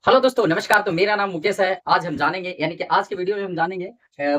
Hello दोस्तों, नमस्कार। तो मेरा नाम मुकेश है। आज हम जानेंगे यानी कि आज के वीडियो में हम जानेंगे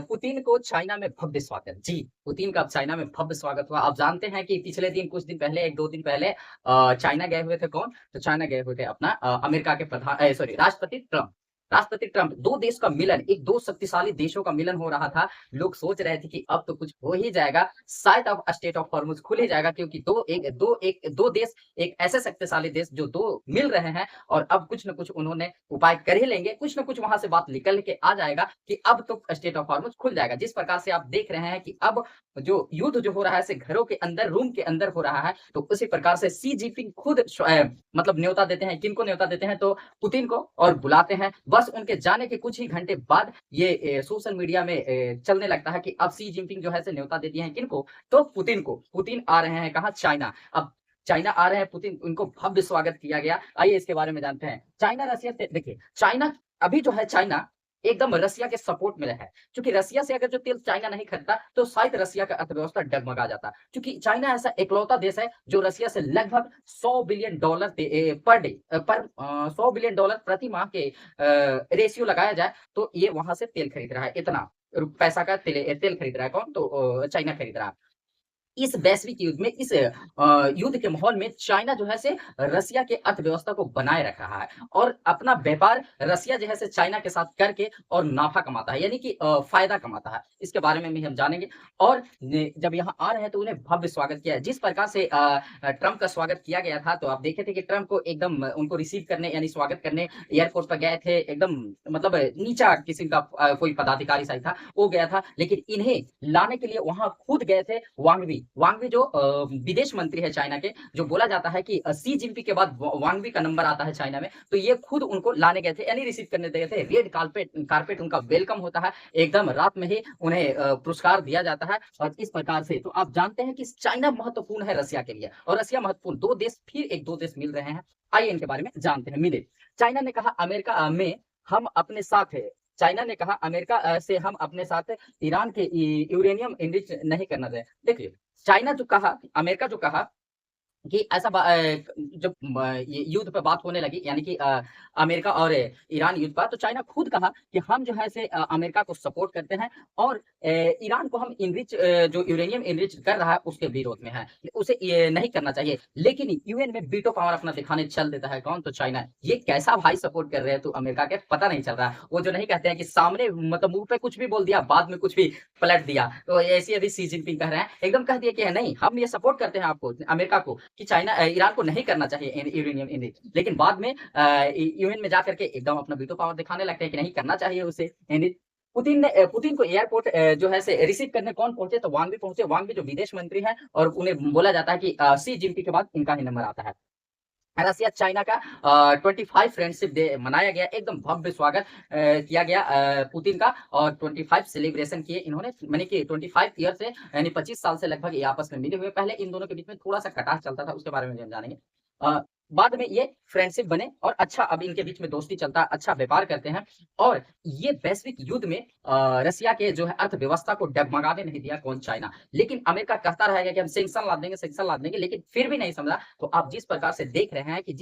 पुतिन को चाइना में भव्य स्वागत। जी, पुतिन का अब चाइना में भव्य स्वागत हुआ। आप जानते हैं कि पिछले दिन कुछ दिन पहले 1-2 दिन पहले चाइना गए हुए थे कौन? तो चाइना गए हुए थे अपना अमेरिका के राष्ट्रपति ट्रम्प। राष्ट्रपति ट्रम्प, 2 देश का मिलन, एक 2 शक्तिशाली देशों का मिलन हो रहा था। लोग सोच रहे थे कि अब तो कुछ हो ही जाएगा, शायद अब स्ट्रेट ऑफ हॉर्मुज खुल ही जाएगा क्योंकि 2 देश, एक ऐसे शक्तिशाली देश जो 2 मिल रहे हैं और अब कुछ न कुछ उन्होंने उपाय कर ही लेंगे, कुछ न कुछ वहां से बात निकल के आ जाएगा कि अब तो स्टेट ऑफ हॉर्मुज खुल जाएगा। जिस प्रकार से आप देख रहे हैं कि अब जो युद्ध जो हो रहा है से घरों के अंदर, रूम के अंदर हो रहा है, तो उसी प्रकार से शी जिनपिंग खुद मतलब न्योता देते हैं। किनको न्योता देते हैं? तो पुतिन को, और बुलाते हैं। बस उनके जाने के कुछ ही घंटे बाद ये सोशल मीडिया में चलने लगता है कि अब शी जिनपिंग जो है से न्योता देती है किनको? तो पुतिन को। पुतिन आ रहे हैं कहाँ? चाइना। अब चाइना आ रहे हैं पुतिन, उनको भव्य स्वागत किया गया। आइए इसके बारे में जानते हैं। चाइना रसिया से देखिए, चाइना अभी जो है, चाइना एकदम रसिया के सपोर्ट में है। क्योंकि रसिया से अगर जो तेल चाइना नहीं खरीदता तो शायद रसिया का अर्थव्यवस्था डगमगा जाता। क्योंकि चाइना ऐसा इकलौता देश है जो रसिया से लगभग 100 बिलियन डॉलर पर डे पर 100 बिलियन डॉलर प्रति माह के रेशियो लगाया जाए तो ये वहां से तेल खरीद रहा है। इतना पैसा का तेल खरीद रहा है कौन? तो चाइना खरीद रहा है। इस वैश्विक युद्ध में, इस युद्ध के माहौल में चाइना जो है से रसिया के अर्थव्यवस्था को बनाए रख रहा है और अपना व्यापार रसिया जो है से चाइना के साथ करके और नाफा कमाता है, यानी कि फायदा कमाता है। इसके बारे में भी हम जानेंगे। और जब यहाँ आ रहे हैं तो उन्हें भव्य स्वागत किया है। जिस प्रकार से ट्रंप का स्वागत किया गया था, तो आप देखे थे कि ट्रंप को एकदम उनको रिसीव करने यानी स्वागत करने एयरपोर्ट पर गए थे। एकदम मतलब नीचा किसी का कोई पदाधिकारी शायद था, वो गया था। लेकिन इन्हें लाने के लिए वहां खुद गए थे वांगवी। वांगवी जो विदेश मंत्री है चाइना के, जो बोला जाता है कि शी जिनपिंग के बाद वांगवी का नंबर आता है चाइना में, तो ये खुद उनको लाने गए थे यानी रिसीव करने गए थे। रेड कारपेट कारपेट उनका वेलकम होता है। एकदम रात में ही उन्हें पुरस्कार दिया जाता है। और इस प्रकार से तो आप जानते हैं कि चाइना महत्वपूर्ण है रसिया के लिए, और रसिया महत्वपूर्ण। 2 देश, फिर एक 2 देश मिल रहे हैं। आइए इनके बारे में जानते हैं। मिले, चाइना ने कहा अमेरिका में हम अपने साथ है। चाइना ने कहा अमेरिका से हम अपने साथ ईरान के यूरेनियम एनरिच नहीं करना चाहिए। देखिए, चाइना जो कहा, अमेरिका जो कहा कि ऐसा जब ये युद्ध पे बात होने लगी, यानी कि अमेरिका और ईरान युद्ध पर, तो चाइना खुद कहा कि हम जो है से अमेरिका को सपोर्ट करते हैं और ईरान को हम जो यूरेनियम इनरिच कर रहा है उसके विरोध में है। उसे ये नहीं करना चाहिए। लेकिन यूएन में वीटो पावर अपना दिखाने चल देता है कौन? तो चाइना। ये कैसा भाई सपोर्ट कर रहे हैं तो अमेरिका के, पता नहीं चल रहा। वो जो नहीं कहते हैं कि सामने मतलब मुंह पे कुछ भी बोल दिया, बाद में कुछ भी पलट दिया। तो ऐसे अभी शी जिनपिंग कह रहे हैं, एकदम कह दिया कि नहीं, हम ये सपोर्ट करते हैं आपको, अमेरिका को, कि चाइना ईरान को नहीं करना चाहिए यूरेनियम एनरिच। लेकिन बाद में यूएन में जाकर के एकदम अपना वीटो पावर दिखाने लगते हैं कि नहीं करना चाहिए उसे एनरिच। पुतिन को एयरपोर्ट जो है से रिसीव करने कौन पहुंचे? तो वांग भी पहुंचे। वांग भी जो विदेश मंत्री हैं, और उन्हें बोला जाता है कि शी जिनपिंग के बाद इनका ही नंबर आता है। रसिया चाइना का 25 फ्रेंडशिप डे मनाया गया। एकदम भव्य स्वागत किया गया पुतिन का, और 25 सेलिब्रेशन किए इन्होंने। मैंने कि 25 ईयर से, यानी 25 साल से लगभग ये आपस में मिले हुए। पहले इन दोनों के बीच में थोड़ा सा कटाव चलता था, उसके बारे में भी हम जानेंगे। बाद में ये फ्रेंडशिप बने और अच्छा अब इनके बीच में दोस्ती चलता है, अच्छा व्यापार करते हैं। और ये वैश्विक युद्ध में रसिया के जो है अर्थव्यवस्था को डगमगाने नहीं दिया कौन? चाइना। लेकिन अमेरिका कहता रहेगा कि हम सैंक्शन लाद देंगे, सैंक्शन लाद देंगे, लेकिन फिर भी नहीं समझा। तो आप जिस प्रकार से देख रहे हैं कि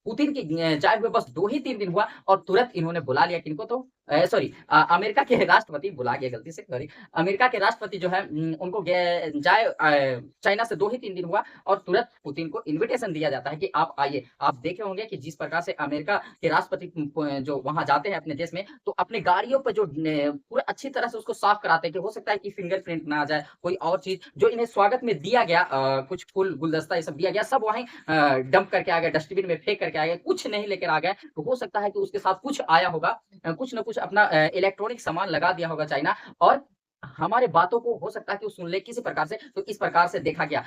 पुतिन की जाए हुए बस 2 ही 3 दिन हुआ और तुरंत इन्होंने बुला लिया किनको? तो अमेरिका के राष्ट्रपति, बुला गया गलती से, सॉरी, अमेरिका के राष्ट्रपति जो है उनको जाए चाइना से 2 ही 3 दिन हुआ और तुरंत पुतिन को इन्विटेशन दिया जाता है कि आप आइए। आप देखे होंगे कि जिस प्रकार से अमेरिका के राष्ट्रपति जो वहां जाते हैं अपने देश में, तो अपने गाड़ियों पर जो पूरा अच्छी तरह से उसको साफ कराते हैं कि हो सकता है कि फिंगरप्रिंट ना आ जाए, कोई और चीज। जो इन्हें स्वागत में दिया गया, कुछ फूल गुलदस्ता ये सब दिया गया, सब वहीं डंप करके आ गए, डस्टबिन में फेंक करके आ गए, कुछ नहीं लेकर आ गए। तो हो सकता है कि उसके साथ कुछ आया होगा, कुछ ना कुछ अपना इलेक्ट्रॉनिक सामान लगा दिया होगा चाइना, और हमारे बातों को हो सकता है कि वो सुन ले किसी प्रकार से। तो इस प्रकार से देखा गया।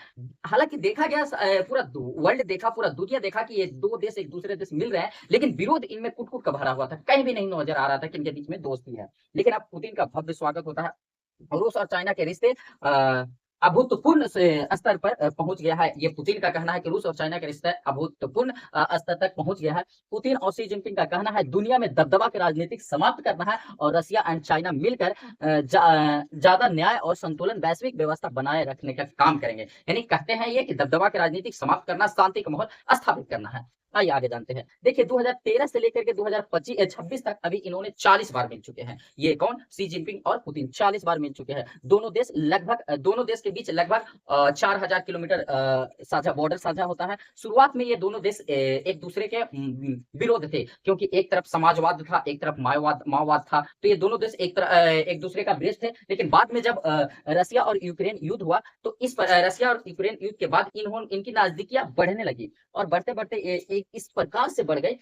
हालांकि देखा गया, पूरा वर्ल्ड देखा, पूरा दुनिया देखा कि ये 2 देश एक दूसरे देश मिल रहे हैं, लेकिन विरोध इनमें कुट कुट का भरा हुआ था। कहीं भी नहीं नजर आ रहा था कि इनके बीच में दोस्ती है। लेकिन अब पुतिन का भव्य स्वागत होता है। रूस और चाइना के रिश्ते अभूतपूर्व से स्तर पर पहुंच गया है। ये पुतिन का कहना है कि रूस और चाइना के रिश्ते अभूतपूर्व स्तर तक पहुंच गया है। पुतिन और शी जिनपिंग का कहना है दुनिया में दबदबा के राजनीतिक समाप्त करना है और रसिया एंड चाइना मिलकर ज्यादा न्याय और संतुलन वैश्विक व्यवस्था बनाए रखने का काम करेंगे। यानी कहते हैं ये कि दबदबा के राजनीतिक समाप्त करना, शांति का माहौल स्थापित करना है। आइए आगे जानते हैं। देखिए 2013 से लेकर के 2026 तक अभी इन्होंने 40 बार मिल चुके हैं। ये कौन? शी जिनपिंग और पुतिन 40 बार मिल चुके हैं। दोनों देश लगभग दोनों देश के बीच लगभग 4000 किलोमीटर साझा बॉर्डर साझा होता है। शुरुआत में ये दोनों देश एक दूसरे के विरोध थे, क्योंकि एक तरफ समाजवाद था, एक तरफ माओवाद माओवाद था। तो ये दोनों देश एक दूसरे का विरोध थे। लेकिन बाद में जब रसिया और यूक्रेन युद्ध हुआ, तो इस रसिया और यूक्रेन युद्ध के बाद इनकी नजदीकियां बढ़ने लगी, और बढ़ते बढ़ते एक इस प्रकार से बढ़ गई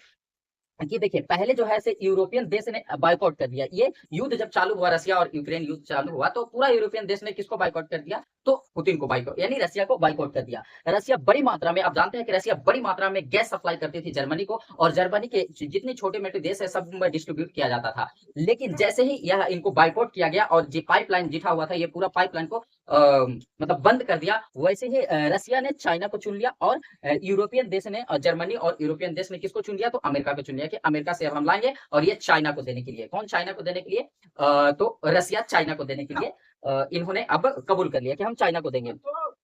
कि देखिए पहले जो है से यूरोपियन देश ने बायकॉट कर दिया। ये युद्ध जब चालू हुआ, रसिया और यूक्रेन युद्ध चालू हुआ, तो पूरा यूरोपियन देश ने किसको बायकॉट कर दिया? तो पुतिन को बायकॉट, यानी रसिया को बायकॉट कर दिया। रसिया बड़ी मात्रा में, आप जानते हैं कि रसिया बड़ी मात्रा में गैस सप्लाई करती थी जर्मनी को, और जर्मनी के जितने छोटे मोटे देश है सब में डिस्ट्रीब्यूट किया जाता था। लेकिन जैसे ही यह इनको बायकॉट किया गया और जो पाइपलाइन जिठा हुआ था, ये पूरा पाइपलाइन को मतलब बंद कर दिया, वैसे ही रसिया ने चाइना को चुन लिया, और यूरोपियन देश ने, जर्मनी और यूरोपियन देश ने किसको चुन लिया? तो अमेरिका को चुन लिया कि अमेरिका से अब हम लाएंगे, और ये चाइना को देने के लिए। कौन चाइना को देने के लिए? तो रसिया चाइना को देने के लिए इन्होंने अब कबूल कर लिया कि हम चाइना को देंगे।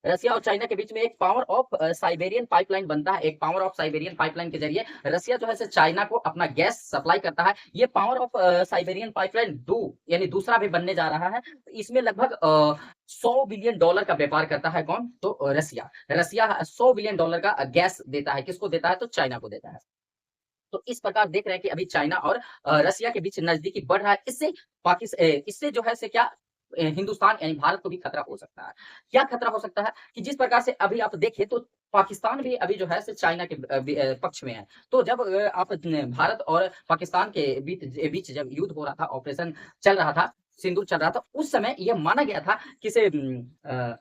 रसिया और चाइना के बीच में एक पावर ऑफ साइबेरियन पाइपलाइन बनता है। एक पावर ऑफ साइबेरियन पाइपलाइन के जरिए रसिया जो है से चाइना को अपना गैस सप्लाई करता है। ये पावर ऑफ साइबेरियन पाइपलाइन यानी दूसरा भी बनने जा रहा है। इसमें लगभग 100 बिलियन डॉलर का व्यापार करता है। कौन? तो रसिया। रसिया 100 बिलियन डॉलर का गैस देता है। किसको देता है? तो चाइना को देता है। तो इस प्रकार देख रहे हैं कि अभी चाइना और रसिया के बीच नजदीकी बढ़ रहा है। इससे जो है से क्या हिंदुस्तान यानी भारत को भी खतरा हो सकता है। क्या खतरा हो सकता है? कि जिस प्रकार से अभी आप देखिए तो पाकिस्तान भी अभी जो है से चाइना के पक्ष में है। तो जब आप भारत और पाकिस्तान के बीच जब युद्ध हो रहा था, ऑपरेशन चल रहा था, सिंदूर चल रहा था, उस समय यह माना गया था कि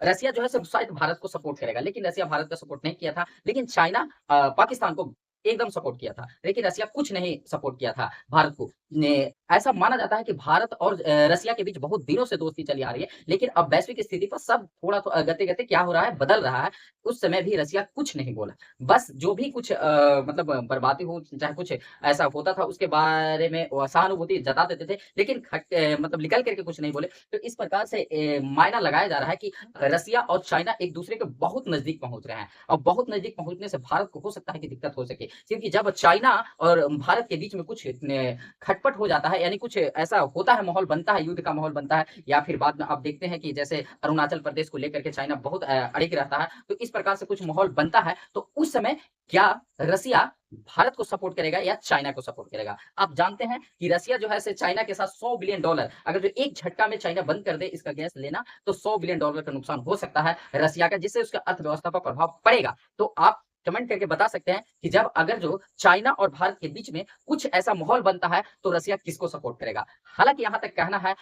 रसिया जो है शायद भारत को सपोर्ट करेगा, लेकिन रसिया भारत का सपोर्ट नहीं किया था। लेकिन चाइना पाकिस्तान को एकदम सपोर्ट किया था, लेकिन रसिया कुछ नहीं सपोर्ट किया था भारत को। ऐसा माना जाता है कि भारत और रसिया के बीच बहुत दिनों से दोस्ती चली आ रही है, लेकिन अब वैश्विक स्थिति पर सब थोड़ा गते गते क्या हो रहा है? बदल रहा है। उस समय भी रसिया कुछ नहीं बोला। बस जो भी कुछ मतलब बर्बादी हो, चाहे कुछ ऐसा होता था, उसके बारे में सहानुभूति जता देते थे, लेकिन मतलब निकल करके कुछ नहीं बोले। तो इस प्रकार से मायना लगाया जा रहा है कि रसिया और चाइना एक दूसरे के बहुत नजदीक पहुंच रहे हैं, और बहुत नजदीक पहुंचने से भारत को हो सकता है कि दिक्कत हो सके, क्योंकि जब चाइना और भारत के बीच में कुछ खटपट हो जाता है, यानी कुछ ऐसा होता है, माहौल बनता है, युद्ध का माहौल बनता है, या फिर बाद में आप देखते हैं कि जैसे अरुणाचल प्रदेश को लेकर के चाइना बहुत अड़िग रहता है, तो इस प्रकार से कुछ माहौल बनता है। तो उस समय क्या रसिया भारत को सपोर्ट करेगा या चाइना को सपोर्ट करेगा? आप जानते हैं कि रसिया जो है से चाइना के साथ 100 बिलियन डॉलर, अगर जो एक झटका में चाइना बंद कर दे इसका गैस लेना, तो 100 बिलियन डॉलर का नुकसान हो सकता है रसिया का, जिससे उसका अर्थव्यवस्था पर प्रभाव पड़ेगा। तो आप कमेंट करके बता सकते हैं कि जब अगर जो चाइना और भारत के बीच में कुछ ऐसा माहौल बनता है, तो रसिया किसको सपोर्ट करेगा? हालांकि यहां तक कहना है,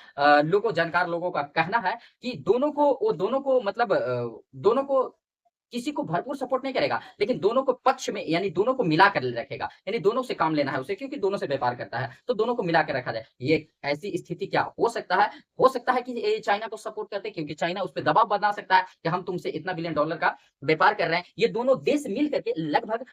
जानकार लोगों का कहना है कि दोनों को मतलब दोनों को किसी को भरपूर सपोर्ट नहीं करेगा, लेकिन दोनों को पक्ष में, यानी दोनों को मिलाकर रखेगा, यानी दोनों से काम लेना है उसे, क्योंकि दोनों से व्यापार करता है, तो दोनों को मिलाकर रखा जाए। ये ऐसी स्थिति क्या हो सकता है? हो सकता है कि ये चाइना को सपोर्ट करते, क्योंकि चाइना उस पर दबाव बना सकता है कि हम तुमसे इतना बिलियन डॉलर का व्यापार कर रहे हैं। ये दोनों देश मिल करके लगभग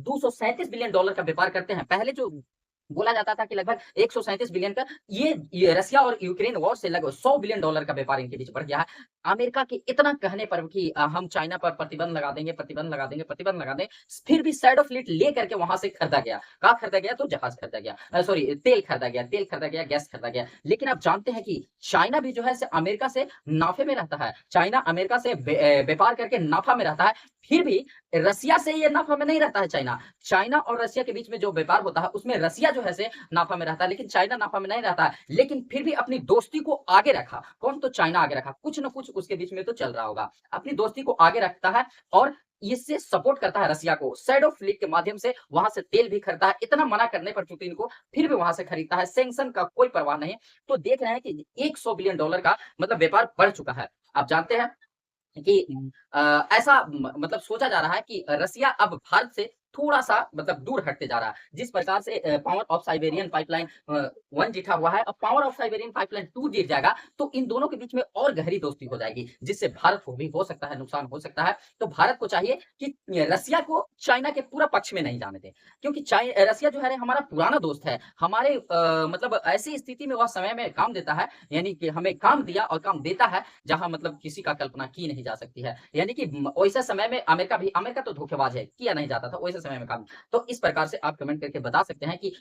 237 बिलियन डॉलर का व्यापार करते हैं। पहले जो बोला जाता था कि लगभग 137 बिलियन का, ये रसिया और यूक्रेन वॉर से लगभग 100 बिलियन डॉलर का व्यापार इनके बीच बढ़ गया है। अमेरिका के इतना कहने पर कि हम चाइना पर प्रतिबंध लगा देंगे, प्रतिबंध लगा देंगे, प्रतिबंध लगा देंगे, फिर भी शैडो फ्लीट ले करके वहां से खरीदा गया। कहा खरीदा गया? तो जहाज खरीदा गया, सॉरी तेल खरीदा गया, गैस खरीदा गया। लेकिन आप जानते हैं कि चाइना भी जो है अमेरिका से नाफे में रहता है, चाइना अमेरिका से व्यापार करके नाफा में रहता है, फिर भी रसिया से ये नाफा में नहीं रहता है। चाइना और रसिया के बीच में जो व्यापार होता है उसमें रसिया जो है से नाफा में रहता है, लेकिन चाइना नाफा में नहीं रहता है। लेकिन फिर भी अपनी दोस्ती को आगे रखा। कौन? तो चाइना आगे रखा। कुछ ना कुछ उसके बीच में तो चल रहा होगा, अपनी दोस्ती को आगे रखता है, और इससे सपोर्ट करता है रसिया को। शैडो फ्लीट के माध्यम से वहां से तेल भी खरीदता है, इतना मना करने पर पुतिन को फिर भी वहां से खरीदता है, सैंक्शन का कोई परवाह नहीं। तो देख रहे हैं कि 100 बिलियन डॉलर का मतलब व्यापार बढ़ चुका है। आप जानते हैं कि ऐसा मतलब सोचा जा रहा है कि रसिया अब भारत से थोड़ा-सा मतलब दूर हटते जा रहा है। जिस प्रकार से पावर ऑफ साइबेरियन पाइपलाइन 1 जीठा हुआ है, अब पावर ऑफ साइबेरियन पाइपलाइन 2 जीठ जाएगा, तो इन दोनों के बीच में और गहरी दोस्ती हो जाएगी, जिससे भारत को भी हो सकता है नुकसान हो सकता है। तो भारत को चाहिए कि रसिया को चाइना के पूरा पक्ष में नहीं जाने दें, क्योंकि रसिया जो है हमारा पुराना दोस्त है। हमारे मतलब ऐसी स्थिति में वह समय में काम देता है, यानी कि हमें काम दिया और काम देता है, जहाँ मतलब किसी का कल्पना की नहीं जा सकती है। यानी कि वैसे समय में अमेरिका तो धोखेबाज है, किया नहीं जाता था। वैसे समय में काम। तो इस प्रकार से आप कमेंट करके बता सकते हैं कि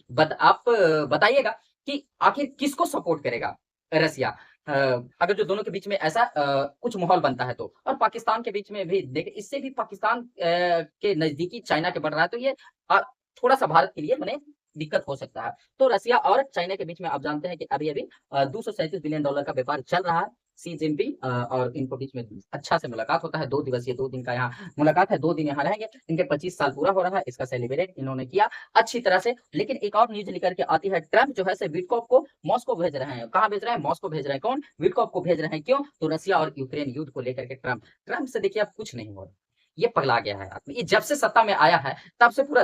आप बताइएगा कि आखिर किसको सपोर्ट करेगा रसिया। अगर जो दोनों के बीच में ऐसा कुछ माहौल बनता है तो। और पाकिस्तान के बीच में भी देखिए, इससे भी पाकिस्तान के नज़दीकी चाइना के बढ़ रहा है, तो ये थोड़ा-सा भारत के लिए मने दिक्कत हो सकता है। तो रसिया और चाइना के बीच में आप जानते हैं कि अभी-अभी $237 बिलियन का व्यापार चल रहा है। शी जिनपिंग और इनको बीच में अच्छा से मुलाकात होता है, 2 दिवसीय 2 दिन का यहाँ मुलाकात है, 2 दिन यहाँ रहेंगे। इनके 25 साल पूरा हो रहा है, इसका सेलिब्रेट इन्होंने किया अच्छी तरह से। लेकिन एक और न्यूज़ निकल के आती है, ट्रम्प जो है से विटकॉफ को मॉस्को भेज रहे हैं। कहाँ भेज रहे हैं? मॉस्को भेज रहे हैं। कौन? विटकॉफ को भेज रहे हैं। क्यों? तो रसिया और यूक्रेन युद्ध को लेकर के ट्रम्प से देखिए अब कुछ नहीं हो रहा। ये पगला गया है आदमी। ये जब से सत्ता में आया है, तब से पूरा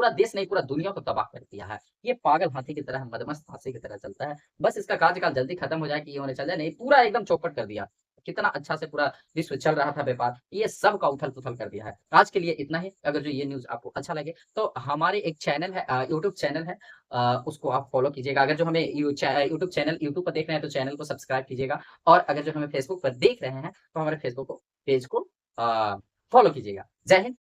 देश नहीं, पूरा दुनिया को तबाह कर दिया है। ये पागल हाथी की तरह, मदमस्त हाथी की तरह चलता है। बस इसका कार्यकाल जल्दी खत्म हो जाए कि ये होने चल जाए, नहीं पूरा एकदम चौपट कर दिया। कितना अच्छा से पूरा विश्व चल रहा था व्यापार, ये सब का उथल-पुथल कर दिया है। आज के लिए इतना ही। अगर जो ये न्यूज़ आपको अच्छा लगे, तो हमारे एक चैनल है, यूट्यूब चैनल है, उसको आप फॉलो कीजिएगा। अगर जो हमें यूट्यूब चैनल यूट्यूब पर देख रहे हैं, तो चैनल को सब्सक्राइब कीजिएगा। और अगर जो हमें फेसबुक पर देख रहे हैं, तो हमारे फेसबुक पेज को फॉलो कीजिएगा। जय हिंद।